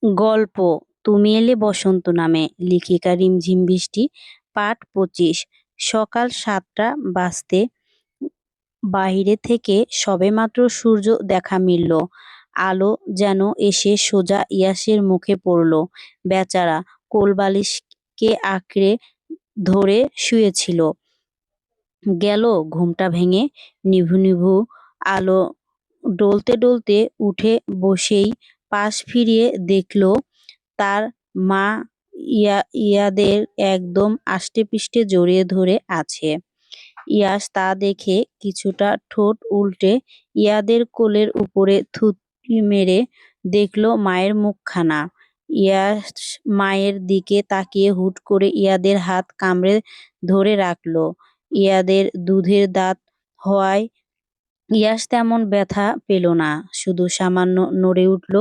গল্প তুমি এলে বসন্ত নামে, লেখিকা রিমঝিম বৃষ্টি। পাঠ 25। সকাল 7টা বাজতে বাহিরে থেকে সবেমাত্র সূর্য দেখা মিলল। আলো যেন এসে সোজা ইয়াসের মুখে পড়ল। বেচারা কোলবালিশকে আঁকড়ে ধরে শুয়েছিল। গেল ঘুমটা ভেঙে। নিভু নিভু আলো ডলতে ডলতে উঠে বসেই পাশ ফিরিয়ে দেখল তার মা ইয়াদের একদম আষ্টেপৃষ্ঠে জড়িয়ে ধরে আছে। ইয়াস তা দেখে কিছুটা ঠোঁট উল্টে ইয়াদের কোলের উপরে থুতনি মেরে দেখল মায়ের মুখখানা। ইয়াস মায়ের দিকে তাকিয়ে হুট করে ইয়াদের হাত কামড়ে ধরে রাখল। ইয়াদের দুধের দাঁত হওয়ায় ইয়াস তেমন ব্যথা পেল না, শুধু সামান্য নড়ে উঠল।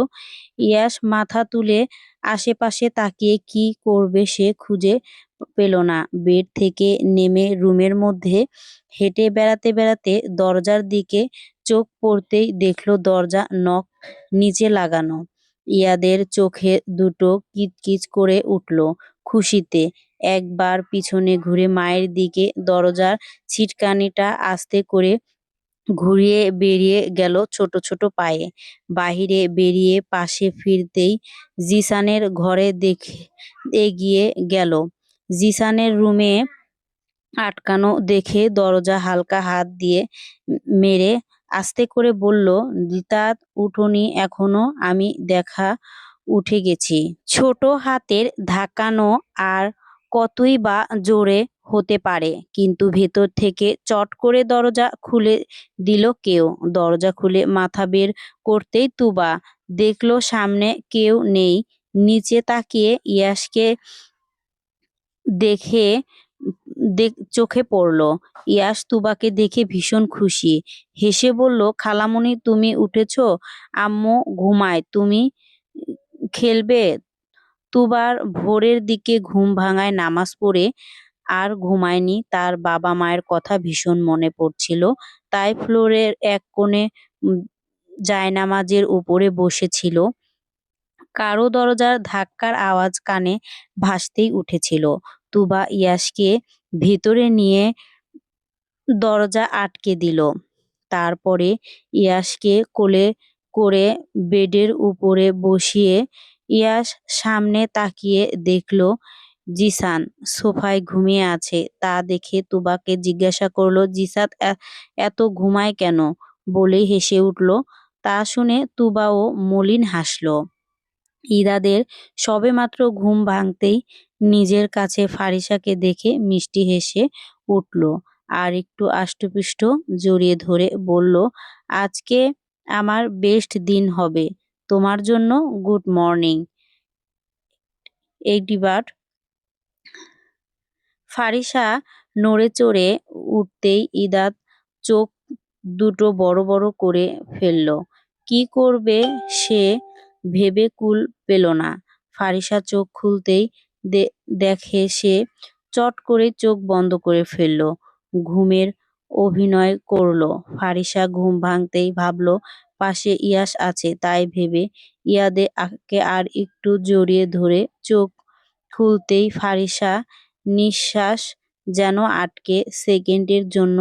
ইয়াস মাথা তুলে আশেপাশে তাকিয়ে কি করবে সে খুঁজে পেল না। বেড থেকে নেমে রুমের মধ্যে হেঁটে বেড়াতে বেড়াতে দরজার দিকে চোখ পড়তেই দেখল দরজা নখ নিচে লাগানো। ইয়াদের চোখে দুটো কিচকিচ করে উঠল খুশিতে। একবার পিছনে ঘুরে মায়ের দিকে দরজার ছিটকানিটা আস্তে করে ঘুরিয়ে বেরিয়ে গেল ছোট ছোট পায়ে। বাহিরে বেরিয়ে পাশে ফিরতেই জিসানের ঘরে দেখে এগিয়ে গেল। জিসানের রুমে আটকানো দেখে দরজা হালকা হাত দিয়ে মেরে আস্তে করে বলল, রিতাত উঠোনি এখনো? আমি দেখা উঠে গেছি। ছোট হাতের ধাক্কানো আর কতই বা জোরে হতে পারে, কিন্তু ভেতর থেকে চট করে দরজা খুলে দিল কেউ। দরজা খুলে মাথা বের করতেই তুবা দেখল সামনে কেউ নেই। নিচে তাকিয়ে ইয়াসকে দেখে চোখে পড়ল। ইয়াস তুবাকে দেখে ভীষণ খুশি, হেসে বলল, খালামণি তুমি উঠেছ? আম্মু ঘুমায়, তুমি খেলবে? তুবার ভোরের দিকে ঘুম ভাঙায় নামাজ পড়ে আর ঘুমায়নি। তার বাবা মায়ের কথা ভীষণ মনে পড়ছিল, তাই ফ্লোরের এক কোণে জায়নামাজের উপরে বসেছিল। কারো দরজার ধাক্কার আওয়াজ কানে ভাসতেই উঠেছিল। তুবা ইয়াসকে ভেতরে নিয়ে দরজা আটকে দিল। তারপরে ইয়াসকে কোলে করে বেডের উপরে বসিয়ে ইয়াস সামনে তাকিয়ে দেখল জিসান সোফায় ঘুমিয়ে আছে। তা দেখে তুবাকে জিজ্ঞাসা করলো, জিসাত এত ঘুমায় কেন? বলেই হেসে উঠল। তা শুনে তুবাও মলিন হাসল। ইরাদের সবেমাত্র ঘুম ভাঙতেই নিজের কাছে ফারিসাকে দেখে মিষ্টি হেসে উঠল আর একটু আষ্টপৃষ্ট জড়িয়ে ধরে বলল, আজকে আমার বেস্ট দিন হবে তোমার জন্য। Good morning. এইবার ফারিসা নড়ে চড়ে উঠতেই ইদাত চোখ দুটো বড় বড় করে ফেলল। কি করবে সে ভেবে কুল পেল না। ফারিসা চোখ খুলতেই দেখে সে চট করে চোখ বন্ধ করে ফেলল, ঘুমের অভিনয় করলো। ফারিসা ঘুম ভাঙতেই ভাবল পাশে ইয়াস আছে, তাই ভেবে ইয়াদকে আর একটু জড়িয়ে ধরে চোখ খুলতেই ফারিসা নিঃশ্বাস যেন আটকে সেকেন্ডের জন্য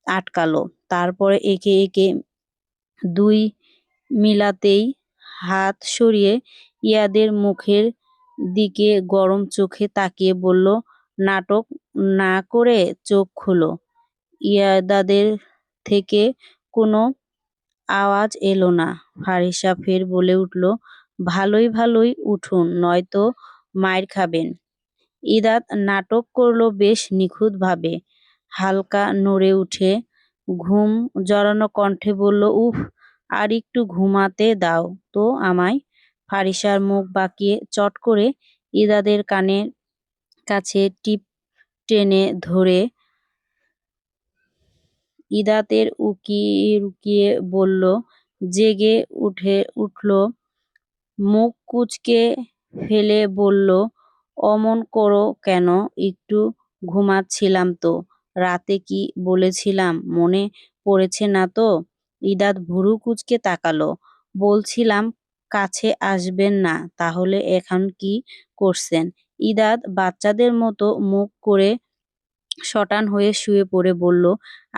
আটকালো। তারপরে একে একে দুই মিলাতেই হাত সরিয়ে ইয়াদের মুখের দিকে গরম চোখে তাকিয়ে বলল, নাটক না করে চোখ খোলো। ইয়াদের থেকে কোনো আওয়াজ এলো না। ফারিসা ফের বলে উঠল, ভালোই ভালোই উঠুন, নয়তো মাইর খাবেন। ইদাত নাটক করলো বেশ নিখুঁতভাবে। হালকা নড়ে উঠে ঘুম জড়ানো কণ্ঠে বলল, উফ, আর একটু ঘুমাতে দাও তো আমায়। ফারিসার মুখ বাঁকিয়ে চট করে ইদাদের কানের কাছে টিপ টেনে ধরে ইদাতের রুকিয়ে বলল, জেগে উঠল। মুখ কুঁচকে ফেলে বলল, অমন করো কেন? একটু ঘুমাচ্ছিলাম তো। রাতে কি বলেছিলাম মনে পড়েছে না তো? ইদাত ভুরু কুঁচকে তাকালো। বলছিলাম কাছে আসবেন না। তাহলে এখন কি করছেন? ইদাত বাচ্চাদের মতো মুখ করে শটান হয়ে শুয়ে পড়ে বলল,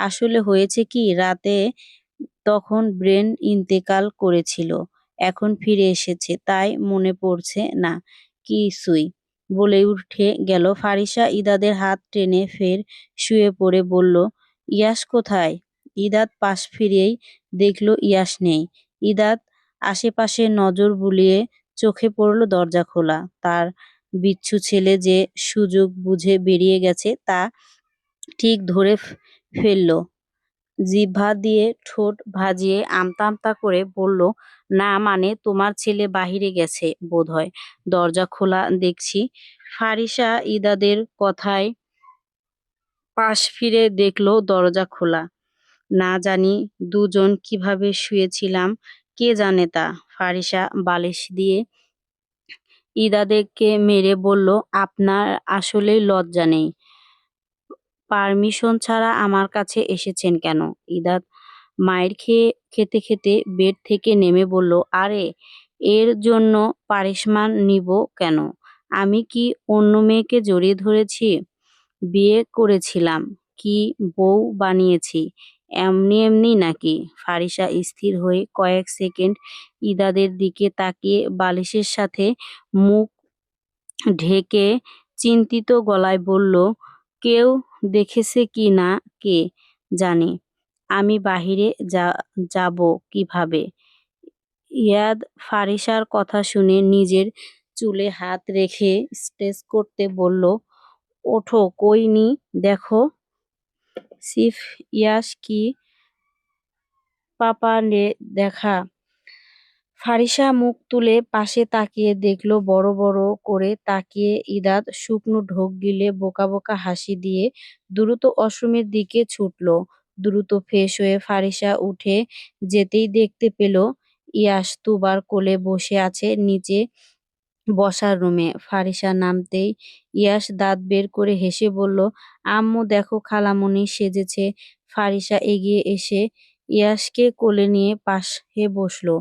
আসলে হয়েছে কি, রাতে তখন ব্রেন ইন্তেকাল করেছিল। এখন ফিরে এসেছে, তাই মনে পড়ছে না কিছুই। বলে উঠে গেল। ফারিসা ইদাদের হাত টেনে ফের শুয়ে পড়ে বলল, ইয়াস কোথায়? ইদাত পাশ ফিরেই দেখল ইয়াস নেই। ইদাত আশেপাশে নজর বুলিয়ে চোখে পড়ল দরজা খোলা। তার বিচ্ছু ছেলে যে সুযোগ বুঝে বেরিয়ে গেছে তা ঠিক ধরে ফেলল। জিহ্বা দিয়ে ঠোঁট ভাজিয়ে আমতা আমতা করে বলল, না মানে তোমার ছেলে বাহিরে গেছে বোধহয়, দরজা খোলা দেখছি। ফারিসা ইদাদের কথায় পাশ ফিরে দেখল দরজা খোলা। না জানি দুজন কিভাবে শুয়েছিলাম, কে জানে তা। ফারিসা বালিশ দিয়ে ইদাদেরকে মেরে বলল, আপনার আসলেই লজ্জা নেই? পারমিশন ছাড়া আমার কাছে এসেছেন কেন? ইদাত মায়ের খেতে খেতে বেড থেকে নেমে বলল, আরে এর জন্য পারিশমান নিব কেন? আমি কি অন্য মেয়েকে জড়িয়ে ধরেছি? বিয়ে করেছিলাম কি বউ বানিয়েছি এমনি এমনি নাকি? ফারিসা স্থির হয়ে কয়েক সেকেন্ড ইদাদের দিকে তাকিয়ে বালিশের সাথে মুখ ঢেকে চিন্তিত গলায় বলল, কেউ দেখেছে কি না কে জানে, আমি বাহিরে যাব কিভাবে? ইয়াদ ফারিসার কথা শুনে নিজের চুলে হাত রেখে স্ট্রেস করতে বলল, ওঠো কই নি দেখো। সিফ ইয়াস কি পাপা রে দেখা। ফারিসা মুখ তুলে পাশে তাকিয়ে দেখল, বড় বড় করে তাকিয়ে ইদাত শুকনো ঢোক গিলে বোকা বোকা হাসি দিয়ে দ্রুত ওয়াশরুমের দিকে ছুটল। দ্রুত ফ্রেশ হয়ে ফারিসা উঠে যেতেই দেখতে পেল ইয়াস তুবার কোলে বসে আছে নিচে বসার রুমে। ফারিসা নামতেই ইয়াস দাঁত বের করে হেসে বলল, আম্মু দেখো খালামণি সেজেছে। ফারিসা এগিয়ে এসে ইয়াসকে কোলে নিয়ে পাশে বসলো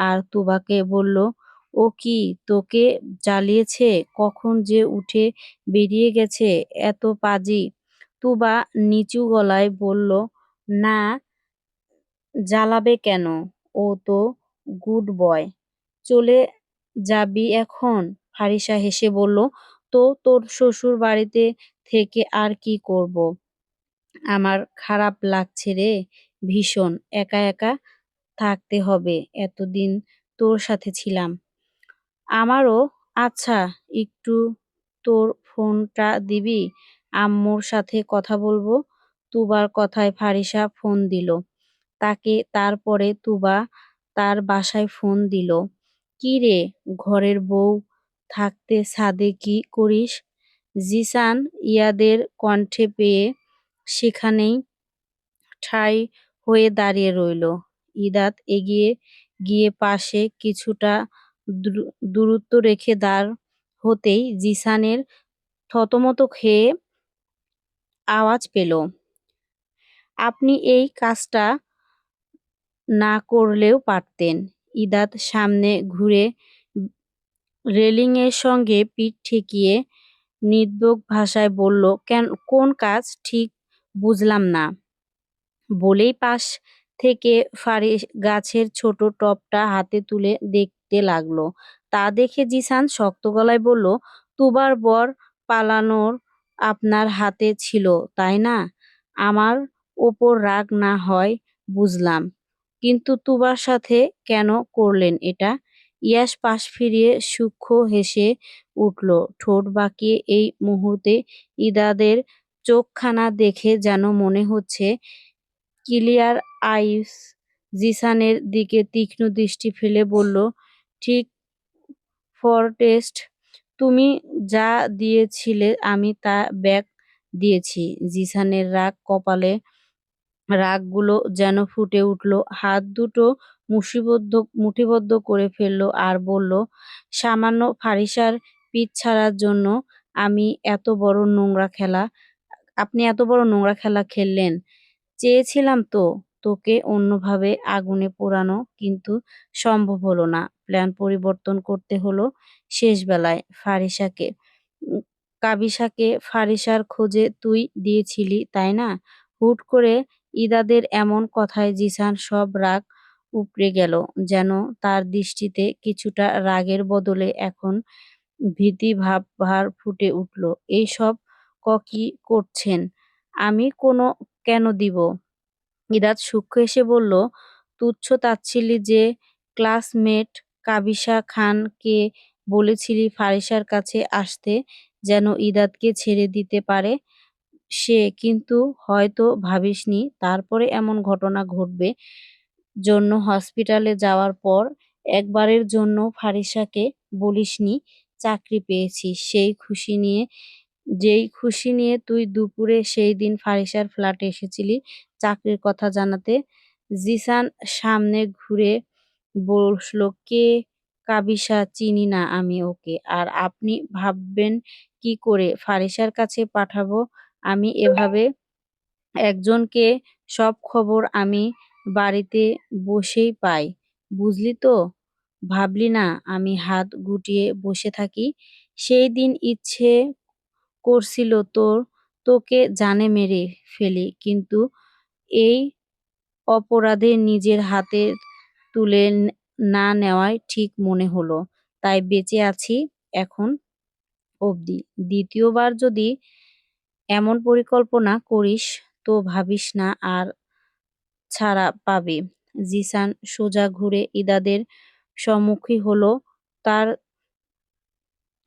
আর তুবাকে বলল, ও কি তোকে জ্বালিয়েছে? কখন যে উঠে বেরিয়ে গেছে, এত পাজি। তুবা নিচু গলায় বলল, না জ্বালাবে কেন, ও তো গুড বয়। চলে যাবি এখন? ফারিসা হেসে বলল, তো তোর শ্বশুর বাড়িতে থেকে আর কি করব? আমার খারাপ লাগছে রে, ভীষণ। একা একা থাকতে হবে, এতদিন তোর সাথে ছিলাম। আমারও। আচ্ছা একটু তোর ফোনটা দিবি, আম্মুর সাথে কথা বলবো। তুবার কথায় ফারিসা ফোন দিল তাকে। তারপরে তুবা তার বাসায় ফোন দিল। কি রে, ঘরের বউ থাকতে ছাদে কি করিস? জিসান ইয়াদের কণ্ঠে পেয়ে সেখানেই ঠাই হয়ে দাঁড়িয়ে রইল। ইদাত এগিয়ে গিয়ে পাশে কিছুটা দূরত্ব রেখে দাঁড় হতেই জিসানের থতমত খেয়ে আওয়াজ পেল, আপনি এই কাজটা না করলেও পারতেন। ইদাত সামনে ঘুরে রেলিংয়ের সঙ্গে পিঠ ঠেকিয়ে নির্বোধ ভাষায় বলল, কোন কাজ ঠিক বুঝলাম না। বলেই পাশ থেকে গাছের ছোট টবটা হাতে তুলে দেখতে লাগলো। তা দেখে জিসান শক্ত গলায় বলল, তুবার বর পালানোর আপনার হাতে ছিল তাই না? আমার ওপর রাগ না হয় বুঝলাম, কিন্তু তুবার সাথে কেন করলেন এটা? ইয়াস পাশ ফিরিয়ে সূক্ষ্ম হেসে উঠল, ঠোঁট বাঁকিয়ে। এই মুহূর্তে ইদাদের চোখখানা দেখে যেন মনে হচ্ছে ক্লিয়ার আইস। জিসানের দিকে তীক্ষ্ণ দৃষ্টি ফেলে বলল, ঠিক ফর টেস্ট। তুমি যা দিয়েছিলে আমি তা ব্যাক দিয়েছি। জিসানের কপালে রাগগুলো যেন ফুটে উঠল। হাত দুটো মুঠিবদ্ধ করে ফেলল আর বলল, সামান্য ফারিসার পিঠ ছাড়ার জন্য আপনি এত বড় নোংরা খেলা খেললেন? চেয়েছিলাম তো তোকে অন্যভাবে আগুনে পোড়ানো, কিন্তু সম্ভব হলো না। প্ল্যান পরিবর্তন করতে হলো শেষবেলায়। উম, কাবিসাকে ফারিসার খোঁজে তুই দিয়েছিলি, তাই না? হুট করে ইদাদের এমন কথায় জিসান সব রাগ উপড়ে গেল। যেন তার দৃষ্টিতে কিছুটা রাগের বদলে এখন ভীতি ভার ফুটে উঠল। এইসব কি করছেন? আমি কেন দিব? ইরাত সূক্ষ্ম হেসে বলল, তুচ্ছ-তাচ্ছিল্যি যে ক্লাসমেট কাবিসা খানকে বলেছিলি ফারিসার কাছে আসতে যেন ইদাতকে ছেড়ে দিতে পারে, সে কিন্তু হয়তো ভাবিসনি তারপরে এমন ঘটনা ঘটবে। জন্য হসপিটালে যাওয়ার পর একবারের জন্য ফারিসাকে বলিসনি চাকরি পেয়েছিস। যেই খুশি নিয়ে তুই দুপুরে সেই দিন ফারিসার ফ্ল্যাটে এসেছিলি চাকরির কথা জানাতে। জিসান সামনে ঘুরে বসলো, কে কাবিসা? চিনি না আমি ওকে। আর আপনি ভাববেন কি করে ফারিসার কাছে পাঠাবো আমি এভাবে একজনকে? সব খবর আমি বাড়িতে বসেই পাই, বুঝলি তো? ভাবলি না আমি হাত গুটিয়ে বসে থাকি? সেই দিন ইচ্ছে করছিল তোকে জানে মেরে ফেলি, কিন্তু এই অপরাধে নিজের হাতে তুলে না নেওয়াই ঠিক মনে হলো। তাই বেঁচে আছি এখন অবধি। দ্বিতীয়বার যদি এমন পরিকল্পনা করিস তো ভাবিস না আর ছাড়া পাবি। জিসান সোজা ঘুরে ইদাদের সম্মুখী হলো। তার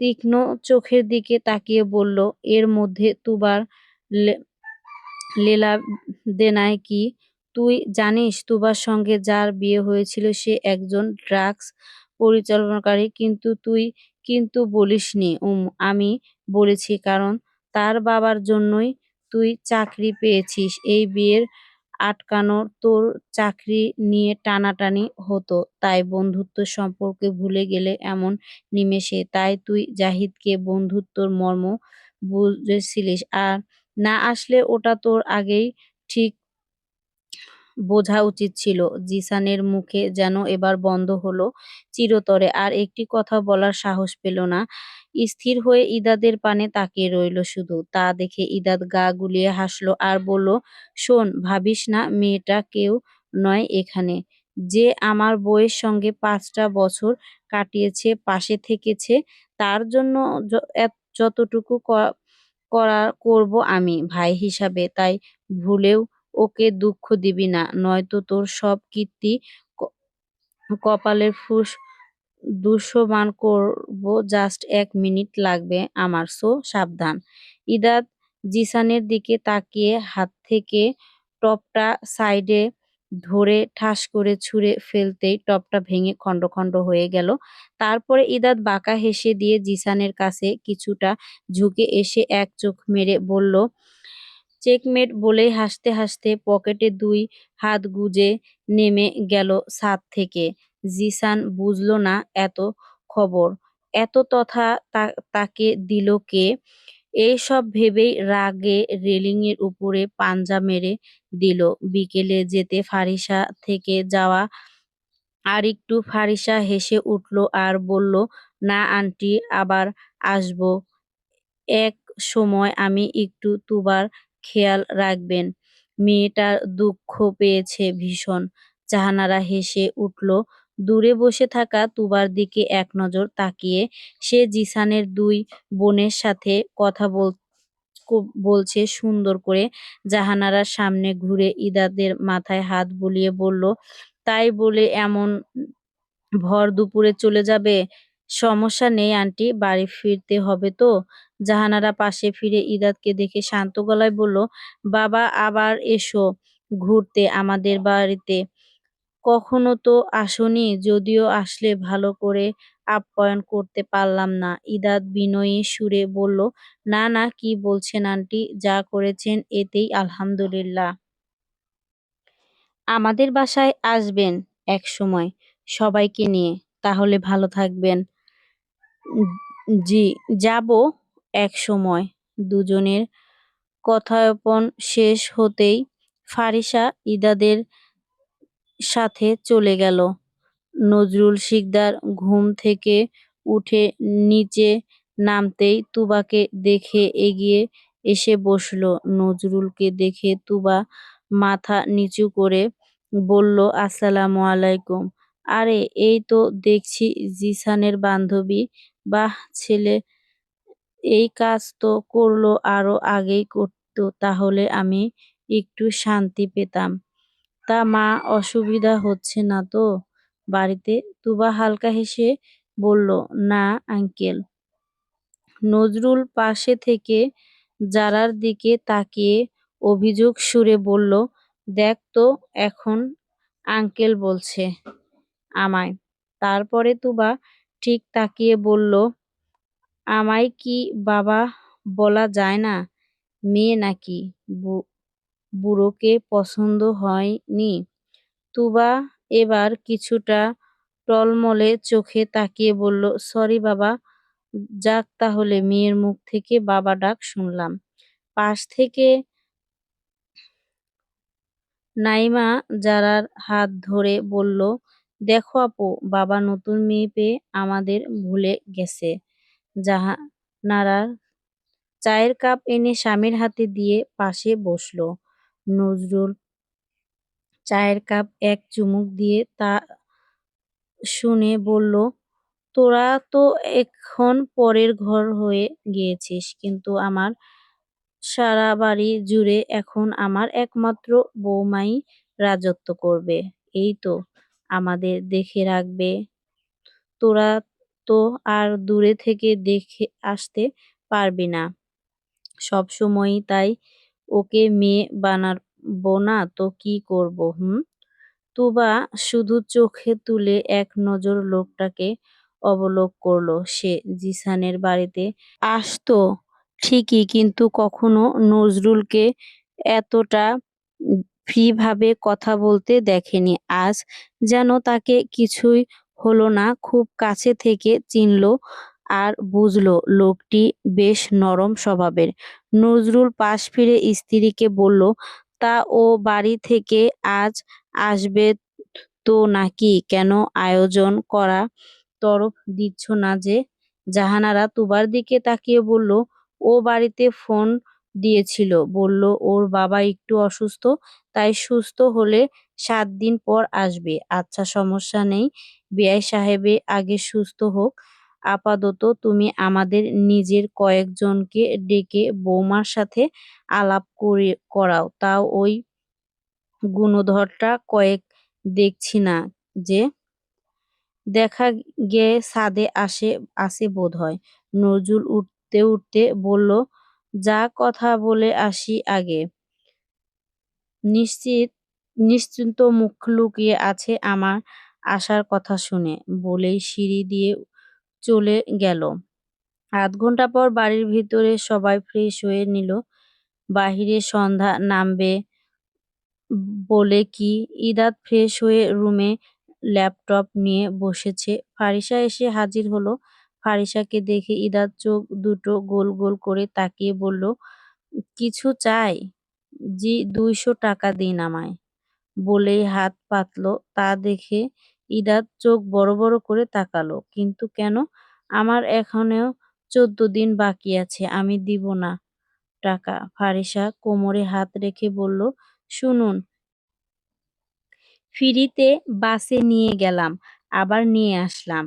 তীক্ষ্ণ চোখের দিকে তাকিয়ে বলল, এর মধ্যে তুবার লেলা দেনায় কি? তুই জানিস তুবার সঙ্গে যার বিয়ে হয়েছিল সে একজন ড্রাগস পরিচালনাকারী, কিন্তু তুই কিন্তু বলিসনি। আমি বলেছি, কারণ তার বাবার জন্যই তুই চাকরি পেয়েছিস। এই বিয়ের আটকানোর তোর চাকরি নিয়ে টানাটানি হতো, তাই বন্ধুত্ব সম্পর্কে ভুলে গেলে এমন নিমেষে। তাই তুই জাহিদকে বন্ধুত্বর মর্ম বুঝেছিলিস, আর না আসলে ওটা তোর আগেই ঠিক বোঝা উচিত ছিল। জিসানের মুখে যেন এবার বন্ধ হলো চিরতরে, আর একটি কথা বলার সাহস পেল না। স্থির হয়ে ইদাদের পানে তাকিয়ে রইল শুধু। তা দেখে ইদাদ গা গুলিয়ে হাসলো আর বলল, শোন, ভাবিস না মেয়েটা কেউ নয় এখানে। যে আমার বউয়ের সঙ্গে 5টা বছর কাটিয়েছে, পাশে থেকেছে, তার জন্য যতটুকু করব আমি ভাই হিসাবে। তাই ভুলেও ওকে দুঃখ দিবি না, নয়তো তোর সব কীর্তি ক- কপালের ফুস দৃশ্যমান করব। জাস্ট 1 মিনিট লাগবে আমার, সো সাবধান। ইদাত জিসানের দিকে তাকিয়ে হাত থেকে টপটা সাইডে ধরে ঠাস করে ছুঁড়ে ফেলতেই টপটা ভেঙে খণ্ড খণ্ড হয়ে গেল। তারপরে ইদাত বাঁকা হেসে দিয়ে জিসানের কাছে কিছুটা ঝুঁকে এসে এক চোখ মেরে বলল, চেকমেট বলেই হাসতে হাসতে পকেটে 2 হাত গুজে নেমে গেল ছাদ থেকে। জিসান বুঝল না এত খবর, এত তথা তাকে দিল কে। এইসব ভেবেই রাগে রেলিংয়ের উপরে পাঞ্জা মেরে দিল। বিকেলে যেতে ফারিসা থেকে যাওয়া আরেকটু। ফারিসা হেসে উঠল আর বলল, না আন্টি, আবার আসবো এক সময়। আমি একটু তুবার খেয়াল রাখবেন, মেয়েটার দুঃখ পেয়েছে ভীষণ। জাহানারা হেসে উঠল। দূরে বসে থাকা তুবার দিকে এক নজর তাকিয়ে সে জিসানের 2 বোনের সাথে কথা বলছে সুন্দর করে। জাহানারার সামনে ঘুরে ইদাদের মাথায় হাত বুলিয়ে বলল, তাই বলে এমন ভর দুপুরে চলে যাবে? সমস্যা নেই আন্টি, বাড়ি ফিরতে হবে তো। জাহানারা পাশে ফিরে ইদাতকে দেখে শান্ত গলায় বলল, বাবা, আবার এসো ঘুরতে আমাদের বাড়িতে। কখনো তো আসোনি, যদিও আসলে ভালো করে আপ্যায়ন করতে পারলাম না। ইদাত বিনয়ী সুরে বলল, না না, কি বলছেন আন্টি, যা করেছেন এতেই আলহামদুলিল্লাহ। আমাদের বাসায় আসবেন এক সময় সবাইকে নিয়ে, তাহলে ভালো থাকবেন। উম, জি, যাব এক সময়। দুজনের কথায়পন শেষ হতেই ফারিসা ইদাদের সাথে চলে গেল। নজরুল শিকদার ঘুম থেকে উঠে নিচে নামতেই তুবাকে দেখে এগিয়ে এসে বসল। নজরুলকে দেখে তুবা মাথা নিচু করে বলল, আসসালামু আলাইকুম। আরে এই তো দেখছি জিসানের বান্ধবী। বাহ ছেলে, এই কাজ তো করলো আরো আগেই করতো, তাহলে আমি একটু শান্তি পেতাম। তা মা অসুবিধা হচ্ছে না তো বাড়িতে? তুবা হালকা হেসে বলল, না আঙ্কেল। নজরুল পাশে থেকে জারার দিকে তাকিয়ে অভিযোগ সুরে বলল, দেখ তো এখন আঙ্কেল বলছে আমায়। তারপরে তুবা ঠিক তাকিয়ে বলল, আমায় কি বাবা বলা যায় না? মেয়ে নাকি? বুড়োকে পছন্দ হয়নি? তুবা এবার কিছুটা টলমলে চোখে তাকিয়ে বলল, সরি বাবা। যাক তাহলে, মেয়ের মুখ থেকে বাবা ডাক শুনলাম। পাশ থেকে নাইমা জারার হাত ধরে বলল, দেখো আপু, বাবা নতুন মেয়ে পেয়ে আমাদের ভুলে গেছে। জাহানারা চায়ের কাপ এনে স্বামীর হাতে দিয়ে পাশে বসল। নজরুল চায়ের কাপ এক চুমুক দিয়ে তা শুনে বলল, তোরা তো এখন পরের ঘর হয়ে গিয়েছিস, কিন্তু আমার সারা বাড়ি জুড়ে এখন আমার একমাত্র বৌমাই রাজত্ব করবে। এই তো আমাদের দেখে রাখবে। তোরা তো আর দূরে থেকে দেখে আসতে পারবি না সবসময়ই, তাই ওকে মেয়ে বানাবো না তো কি করব? হুম। তুবা শুধু চোখে তুলে এক নজর লোকটাকে অবলোক করলো। সে জিসানের বাড়িতে আসতো ঠিকই, কিন্তু কখনো নজরুলকে এতটা ফ্রি ভাবে কথা বলতে দেখেনি। আজ যেন তাকে কিছুই হলো না, খুব কাছে থেকে চিনলো আর বুঝলো লোকটি বেশ নরম স্বভাবের। নজরুল পাশ ফিরে স্ত্রীকে বলল, তা ও বাড়ি থেকে আজ আসবে তো নাকি? কেন আয়োজন করা তরফ দিচ্ছ না যে? জাহানারা তুবার দিকে তাকিয়ে বলল, ও বাড়িতে ফোন দিয়েছিল, বলল ওর বাবা একটু অসুস্থ, তাই সুস্থ হলে 7 দিন পর আসবে। আচ্ছা সমস্যা নেই, বেয়াই সাহেবে আগে সুস্থ হোক। আপাতত তুমি আমাদের নিজের কয়েকজনকে ডেকে বৌমার সাথে আলাপ করাও। তাও ওই গুণধরটা কয়েক দেখছি না যে। দেখা গে ছাদে আসে বোধহয়। নজরুল উঠতে উঠতে বলল, যা কথা বলে আসি আগে। নিশ্চিন্ত মুখ লুকিয়ে আছে আমার আসার কথা শুনে, বলেই সিঁড়ি দিয়ে চলে গেল। আধ ঘন্টা পর বাড়ির ভিতরে সবাই ফ্রেশ হয়ে নিল। বাহিরে সন্ধ্যা নামবে বলে কি। ইদাত ফ্রেশ হয়ে রুমে ল্যাপটপ নিয়ে বসেছে। ফারিসা এসে হাজির হলো। ফারিসাকে দেখে ইদাত চোখ দুটো গোল গোল করে তাকিয়ে বলল, কিছু চাই? জি, 200 টাকা দিন আমায়। বলেই হাত পাতল। তা দেখে ইদাত চোখ বড় বড় করে তাকালো। কিন্তু কেন? আমার এখনো 14 দিন বাকি আছে, আমি দিব না টাকা। ফারিসা কোমরে হাত রেখে বলল, শুনুন, ফ্রিতে বাসে নিয়ে গেলাম, আবার নিয়ে আসলাম।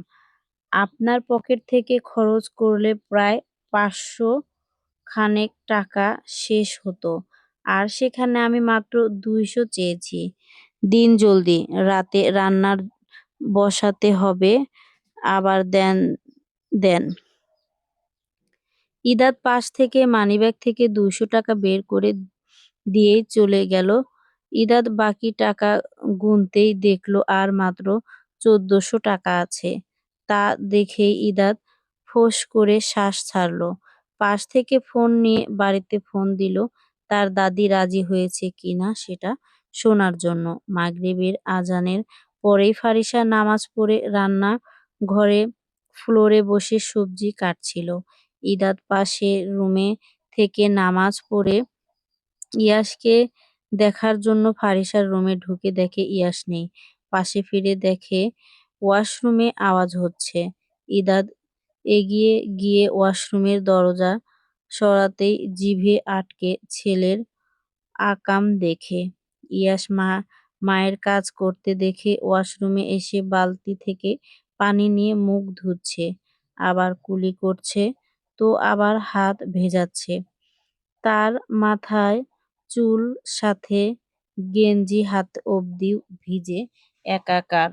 আপনার পকেট থেকে খরচ করলে প্রায় 500 খানেক টাকা শেষ হতো, আর সেখানে আমি মাত্র 200 চেয়েছি। দিন জলদি, রাতে রান্নার বসাতে হবে। আবার দেন দেন। ইদাত পাশ থেকে মানিব্যাগ থেকে 200 টাকা বের করে দিয়েই চলে গেল। ইদাত বাকি টাকা গুনতেই দেখলো আর মাত্র 1400 টাকা আছে। তা দেখেই ইদাত ফোঁস করে শ্বাস ছাড়লো। পাশ থেকে ফোন নিয়ে বাড়িতে ফোন দিল তার দাদি রাজি হয়েছে কিনা সেটা শোনার জন্য। মাগরিবের আজানের পরেই ফারিসা নামাজ পড়ে রান্না ঘরে ফ্লোরে বসে সবজি কাটছিল। ইদাত পাশের রুমে থেকে নামাজ পড়ে ইয়াসকে দেখার জন্য ফারিসার রুমে ঢুকে দেখে ইয়াস নেই। পাশে ফিরে দেখে ওয়াশরুমে আওয়াজ হচ্ছে। ইদাদ এগিয়ে গিয়ে ওয়াশরুমের দরজা সরাতেই জিভে আটকে ছেলের আকাম দেখে। ইয়াস মায়ের কাজ করতে দেখে ওয়াশরুমে এসে বালতি থেকে পানি নিয়ে মুখ ধুচ্ছে, আবার কুলি করছে, তো আবার হাত ভেজাচ্ছে। তার মাথায় চুল সাথে গেঞ্জি হাত অব্দি ভিজে একাকার।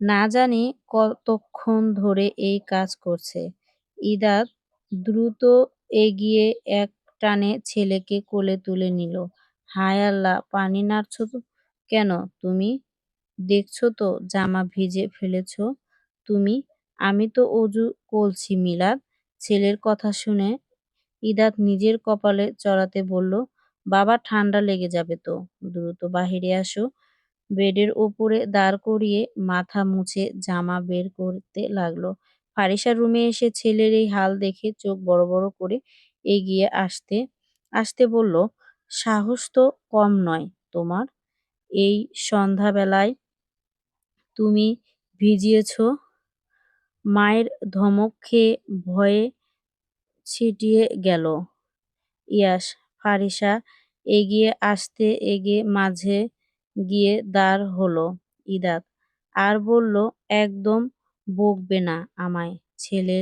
না জানি কতক্ষণ ধরে এই কাজ করছে। ইদাত দ্রুত এগিয়ে এক টানে ছেলেকে কোলে তুলে নিল। হায় আল্লাহ, পানি নাড়ছো তো কেন তুমি? দেখছো তো জামা ভিজে ফেলেছ তুমি। আমি তো অজু করছি মিলাদ। ছেলের কথা শুনে ইদাত নিজের কপালে চড়াতে বলল, বাবা ঠান্ডা লেগে যাবে তো, দ্রুত বাহিরে আসো। বেডের ওপরে দাঁড় করিয়ে মাথা মুছে জামা বের করতে লাগলো। ফারিসা রুমে এসে ছেলের এই হাল দেখে চোখ বড় বড় করে এগিয়ে আসতে আসতে বলল, সাহস তো কম নয় তোমার, এই সন্ধ্যাবেলায় তুমি ভিজিয়েছ। মায়ের ধমক খেয়ে ভয়ে ছিটিয়ে গেল ইয়াস। ফারিসা এগিয়ে আসতে এগে মাঝে গিয়ে দাঁড় হলো ইদাত, আর বলল, একদম বকবে না আমায়। ছেলে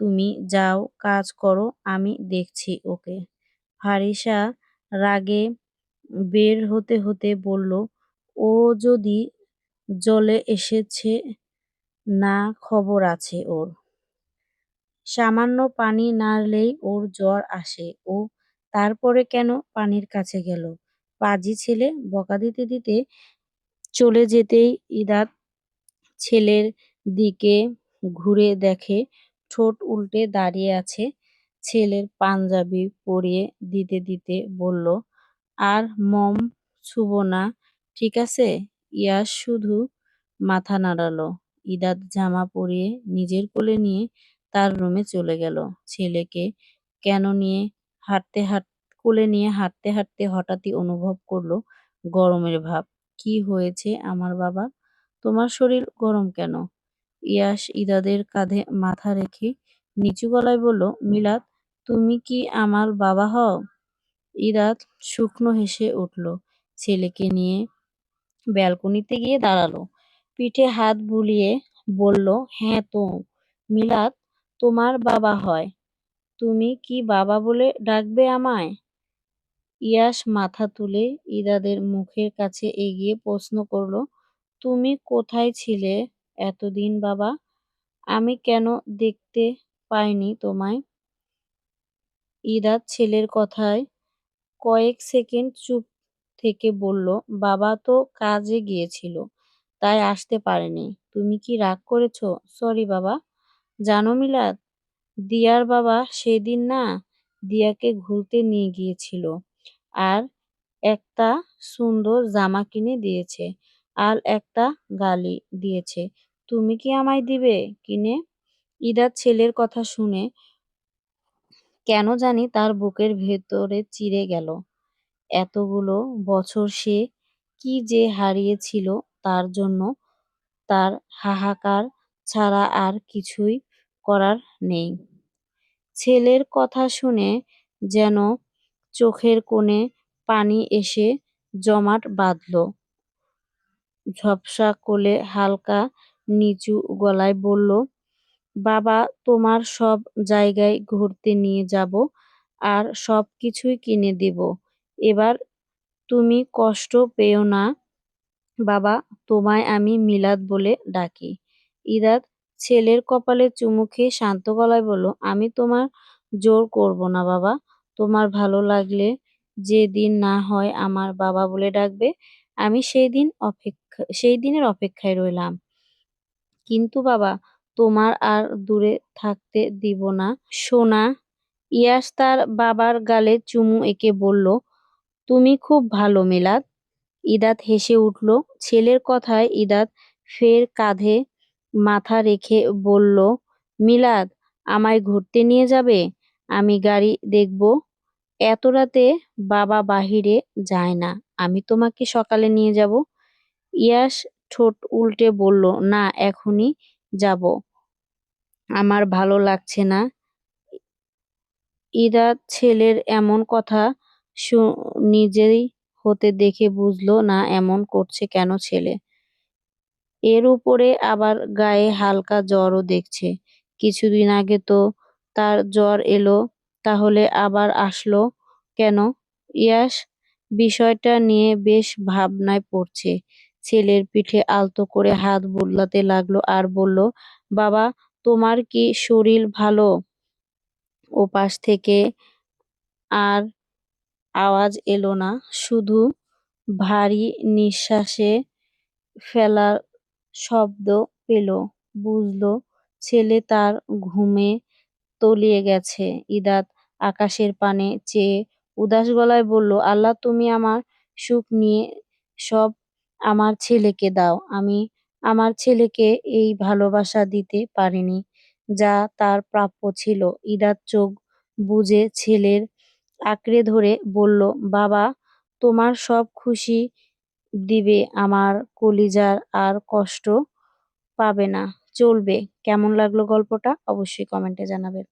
তুমি যাও, কাজ করো, আমি দেখছি ওকে। ফারিসা রাগে বের হতে হতে বলল, ও যদি জলে এসেছে, না খবর আছে ওর। সামান্য পানি নাড়লেই ওর জ্বর আসে। ও তারপরে কেন পানির কাছে গেল? পাজি ছেলে। বকা দিতে দিতে চলে যেতেই ইদাত ছেলের দিকে ঘুরে দেখে ঠোঁট উল্টে দাঁড়িয়ে আছে। ছেলের পাঞ্জাবি পরিয়ে দিতে দিতে বলল, আর মম ছুবো না, ঠিক আছে? ইয়াস শুধু মাথা নাড়ালো। ইদাত জামা পরিয়ে নিজের কোলে নিয়ে তার রুমে চলে গেল। ছেলেকে কেন নিয়ে কোলে নিয়ে হাঁটতে হাঁটতে হঠাৎই অনুভব করলো গরমের ভাব। কি হয়েছে আমার বাবা? তোমার শরীর গরম কেন? ইয়াস ইদাদের কাঁধে মাথা রেখে নিচু গলায় বলল, মিলাদ, তুমি কি আমার বাবা হও? ইদাত শুকনো হেসে উঠল। ছেলেকে নিয়ে ব্যালকনিতে গিয়ে দাঁড়ালো। পিঠে হাত বুলিয়ে বলল, হ্যাঁ তো মিলাদ, তোমার বাবা হয়। তুমি কি বাবা বলে ডাকবে আমায়? ইয়াস মাথা তুলে ইদাদের মুখের কাছে এগিয়ে প্রশ্ন করল, তুমি কোথায় ছিলে এতদিন বাবা? আমি কেন দেখতে পাইনি তোমায়? ইদাত ছেলের কথায় কয়েক সেকেন্ড চুপ থেকে বলল, বাবা তো কাজে গিয়েছিল, তাই আসতে পারেনি। তুমি কি রাগ করেছো? সরি বাবা। জানো মিলাদ, দিয়ার বাবা সেদিন না দিয়াকে ঘুরতে নিয়ে গিয়েছিল, আর একটা সুন্দর জামা কিনে দিয়েছে, আর একটা গালি দিয়েছে। তুমি কি আমায় দিবে কিনে? ইদাত ছেলের কথা শুনে কেন জানি তার বুকের ভেতরে চিরে গেল। এতগুলো বছর সে কি যে হারিয়েছিল তার জন্য তার হাহাকার ছাড়া আর কিছুই করার নেই। ছেলের কথা শুনে যেন চোখের কোণে পানি এসে জমাট বাঁধল। ঝপসা কোলে হালকা নিচু গলায় বলল, বাবা, তোমার সব জায়গায় ঘুরতে নিয়ে যাব, আর সব কিছুই কিনে দেব। এবার তুমি কষ্ট পেও না বাবা, তোমায় আমি মিলাদ বলে ডাকি। ইদাত ছেলের কপালে চুমু খেয়ে শান্ত গলায় বলল, আমি তোমার জোর করব না বাবা, তোমার ভালো লাগলে যেদিন না হয় আমার বাবা বলে ডাকবে, আমি সেই দিনের অপেক্ষায় রইলাম। কিন্তু বাবা, তোমার আর দূরে থাকতে দিব না সোনা। ইয়াস তার বাবার গালে চুমু এঁকে বলল, তুমি খুব ভালো মিলাদ। ইদাত হেসে উঠল। ছেলের কথায় ইদাত ফের কাঁধে মাথা রেখে বলল, মিলাদ, আমায় ঘুরতে নিয়ে যাবে? আমি গাড়ি দেখব। এত রাতে বাবা বাহিরে যায় না, আমি তোমাকে সকালে নিয়ে যাব। ইয়াস ঠোঁট উল্টে বলল, না, এখনই যাব। আমার ভালো লাগছে না। ইরা ছেলের এমন কথা নিজেই হতে দেখে বুঝলো না এমন করছে কেন ছেলে। এর উপরে আবার গায়ে হালকা জ্বরও দেখছে। কিছুদিন আগে তো তার জ্বর এলো, তাহলে আবার আসলো কেন? ইয়াস বিষয়টা নিয়ে বেশ ভাবনায় পড়ছে। ছেলের পিঠে আলতো করে হাত বুলাতে লাগলো আর বলল, বাবা, তোমার কি শরীর ভালো? ওপাশ থেকে আর আওয়াজ এলো না, শুধু ভারী নিঃশ্বাসে ফেলার শব্দ পেল। বুঝলো ছেলে তার ঘুমে তলিয়ে গেছে। ইদাত আকাশের পানে চেয়ে উদাস গলায় বলল, আল্লাহ, তুমি আমার সুখ নিয়ে সব আমার ছেলেকে দাও। আমি আমার ছেলেকে এই ভালোবাসা দিতে পারিনি যা তার প্রাপ্য ছিল। ইদাত চোখ বুজে ছেলের আঁকড়ে ধরে বলল, বাবা, তোমার সব খুশি দিবে, আমার কলিজার আর কষ্ট পাবে না, চলবে। কেমন লাগলো গল্পটা অবশ্যই কমেন্টে জানাবেন।